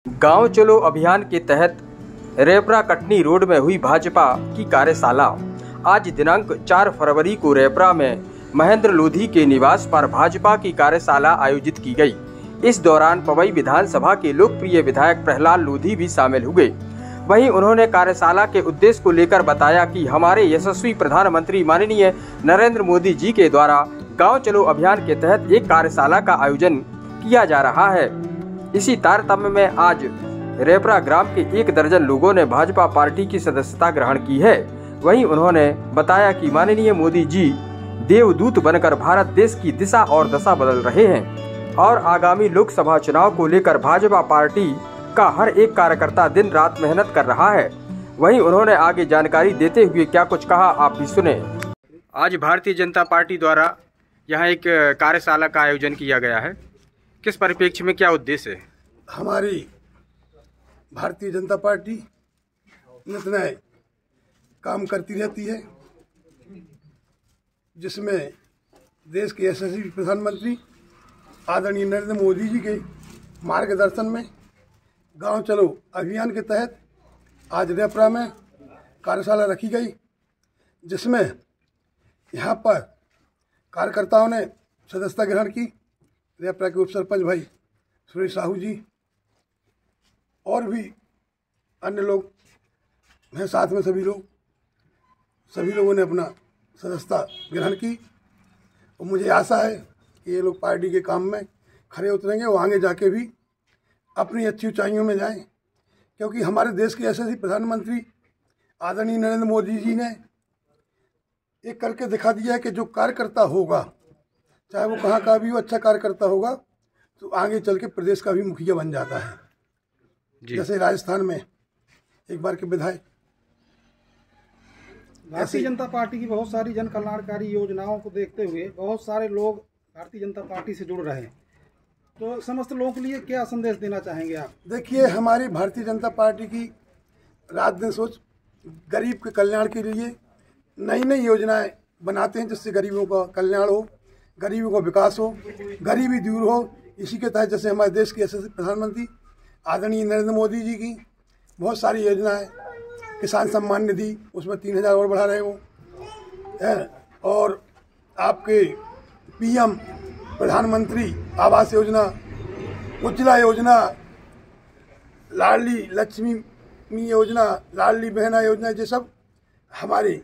गांव चलो अभियान के तहत रेपरा कटनी रोड में हुई भाजपा की कार्यशाला। आज दिनांक 4 फरवरी को रेपरा में महेंद्र लोधी के निवास पर भाजपा की कार्यशाला आयोजित की गई। इस दौरान पवई विधानसभा के लोकप्रिय विधायक प्रहलाद लोधी भी शामिल हुए। वहीं उन्होंने कार्यशाला के उद्देश्य को लेकर बताया कि हमारे यशस्वी प्रधानमंत्री माननीय नरेंद्र मोदी जी के द्वारा गाँव चलो अभियान के तहत एक कार्यशाला का आयोजन किया जा रहा है। इसी तारतम्य में आज रेपरा ग्राम के 1 दर्जन लोगों ने भाजपा पार्टी की सदस्यता ग्रहण की है। वहीं उन्होंने बताया कि माननीय मोदी जी देवदूत बनकर भारत देश की दिशा और दशा बदल रहे हैं और आगामी लोकसभा चुनाव को लेकर भाजपा पार्टी का हर एक कार्यकर्ता दिन रात मेहनत कर रहा है। वहीं उन्होंने आगे जानकारी देते हुए क्या कुछ कहा, आप भी सुने। आज भारतीय जनता पार्टी द्वारा यहाँ एक कार्यशाला का आयोजन किया गया है, किस परिप्रेक्ष्य में, क्या उद्देश्य है? हमारी भारतीय जनता पार्टी नित नए काम करती रहती है, जिसमें देश के यशस्वी प्रधानमंत्री आदरणीय नरेंद्र मोदी जी के मार्गदर्शन में गांव चलो अभियान के तहत आज रेपरा में कार्यशाला रखी गई, जिसमें यहां पर कार्यकर्ताओं ने सदस्यता ग्रहण की। रेपरा के उप सरपंच भाई सुरेश साहू जी और भी अन्य लोग हैं साथ में, सभी लोगों ने अपना सदस्यता ग्रहण की। और मुझे आशा है कि ये लोग पार्टी के काम में खरे उतरेंगे और आगे जाके भी अपनी अच्छी ऊंचाइयों में जाएं, क्योंकि हमारे देश के यशस्वी प्रधानमंत्री आदरणीय नरेंद्र मोदी जी ने एक करके दिखा दिया है कि जो कार्यकर्ता होगा, चाहे वो कहाँ का भी हो, अच्छा कार्यकर्ता होगा तो आगे चल के प्रदेश का भी मुखिया बन जाता है। जैसे राजस्थान में एक बार के विधायक। भारतीय जनता पार्टी की बहुत सारी जन कल्याणकारी योजनाओं को देखते हुए बहुत सारे लोग भारतीय जनता पार्टी से जुड़ रहे हैं, तो समस्त लोगों के लिए क्या संदेश देना चाहेंगे आप? देखिए, हमारी भारतीय जनता पार्टी की रात दिन सोच गरीब के कल्याण के लिए नई नई योजनाएं बनाते हैं, जिससे गरीबों का कल्याण हो, गरीबों का विकास हो, गरीबी दूर हो। इसी के तहत जैसे हमारे देश के यशस्वी प्रधानमंत्री आदरणीय नरेंद्र मोदी जी की बहुत सारी योजनाएं, किसान सम्मान निधि उसमें 3000 और बढ़ा रहे हो, और आपके पीएम प्रधानमंत्री आवास योजना, उज्ज्वला योजना, लाडली लक्ष्मी योजना, लाडली बहना योजना, ये सब हमारी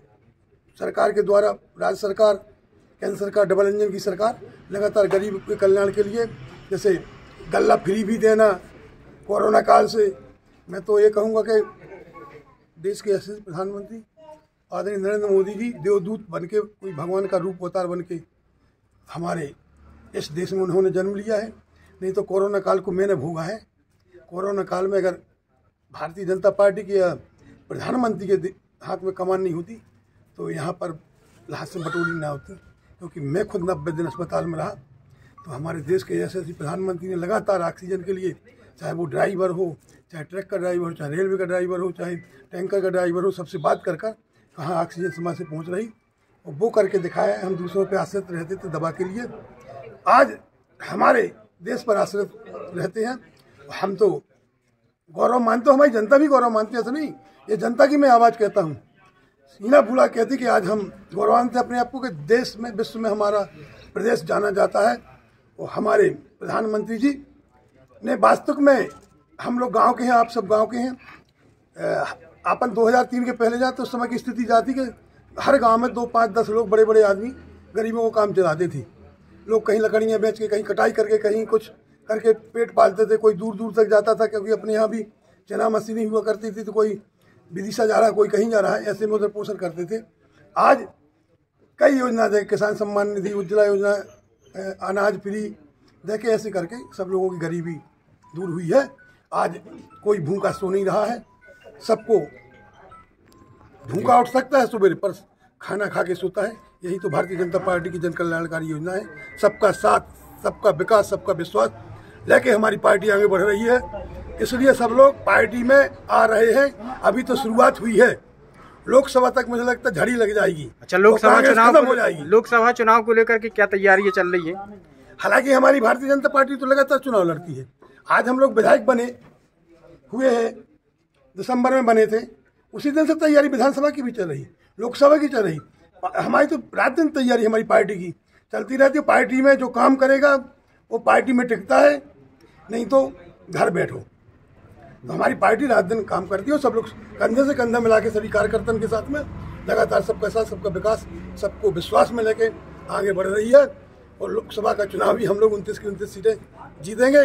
सरकार के द्वारा, राज्य सरकार, केंद्र सरकार, डबल इंजन की सरकार लगातार गरीब के कल्याण के लिए, जैसे गल्ला फ्री भी देना कोरोना काल से। मैं तो ये कहूँगा कि देश के यशस्वी प्रधानमंत्री आदरणीय नरेंद्र मोदी जी देवदूत बन के, कोई भगवान का रूप अवतार बन के हमारे इस देश में उन्होंने जन्म लिया है। नहीं तो कोरोना काल को मैंने भोगा है। कोरोना काल में अगर भारतीय जनता पार्टी के प्रधानमंत्री के हाथ में कमान नहीं होती तो यहाँ पर लाश से बटोरी ना होती, क्योंकि मैं खुद 90 दिन अस्पताल में रहा। तो हमारे देश के यशस्वी प्रधानमंत्री ने लगातार ऑक्सीजन के लिए, चाहे वो ड्राइवर हो, चाहे ट्रक का ड्राइवर हो, चाहे रेलवे का ड्राइवर हो, चाहे टैंकर का ड्राइवर हो, सबसे बात कर कहाँ ऑक्सीजन समय से पहुँच रही और वो करके दिखाया है। हम दूसरों पर आश्रित रहते थे दवा के लिए, आज हमारे देश पर आश्रित रहते हैं। हम तो गौरव मानते, हमारी जनता भी गौरव मानती है, ऐसा नहीं, ये जनता की मैं आवाज़ कहता हूँ। हीना फूला कहती कि आज हम गौरवान्वित अपने आप को कि देश में, विश्व में हमारा प्रदेश जाना जाता है। और हमारे प्रधानमंत्री जी ने वास्तविक में, हम लोग गांव के हैं, आप सब गांव के हैं, अपन 2003 के पहले जाते, उस समय की स्थिति जाती कि हर गांव में 2, 5, 10 लोग, बड़े बड़े आदमी गरीबों को काम चलाते थे। लोग कहीं लकड़ियाँ बेच के, कहीं कटाई करके, कहीं कुछ करके पेट पालते थे। कोई दूर दूर तक जाता था, क्योंकि अपने यहाँ भी चना मशीनी हुआ करती थी, तो कोई विदिशा जा रहा है, कोई कहीं जा रहा है, ऐसे में उधर पोषण करते थे। आज कई योजना दे, किसान सम्मान निधि, उज्ज्वला योजना, अनाज फ्री देखे, ऐसे करके सब लोगों की गरीबी दूर हुई है। आज कोई भूखा सो नहीं रहा है, सबको भूखा उठ सकता है, सुबह पर खाना खा के सोता है। यही तो भारतीय जनता पार्टी की जन कल्याणकारी योजना है। सबका साथ, सबका विकास, सबका विश्वास लेके हमारी पार्टी आगे बढ़ रही है। इसलिए सब लोग पार्टी में आ रहे हैं। अभी तो शुरुआत हुई है, लोकसभा तक मुझे लगता है झड़ी लग जाएगी। अच्छा, लोकसभा चुनाव हो जाएगी। लोकसभा चुनाव को लेकर के क्या तैयारियां चल रही है? हालांकि हमारी भारतीय जनता पार्टी तो लगातार चुनाव लड़ती है। आज हम लोग विधायक बने, हुए हैं, दिसंबर में बने थे, उसी दिन से तैयारी विधानसभा की भी चल रही, लोकसभा की चल रही। हमारी तो रात दिन तैयारी हमारी पार्टी की चलती रहती है। पार्टी में जो काम करेगा वो पार्टी में टिकता है, नहीं तो घर बैठो। तो हमारी पार्टी रात दिन काम करती है और सब लोग कंधे से कंधा मिला के सभी कार्यकर्ताओं के साथ में लगातार सबका साथ, सबका विकास, सबको विश्वास में लेके आगे बढ़ रही है। और लोकसभा का चुनाव भी हम लोग 29 की 29 सीटें जीतेंगे,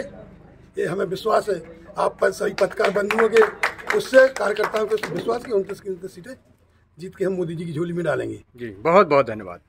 ये हमें विश्वास है। आप पर सभी पत्रकार बंधुओं के उससे कार्यकर्ताओं के विश्वास की 29 की 29 सीटें जीत के हम मोदी जी की झोली में डालेंगे। जी बहुत बहुत धन्यवाद।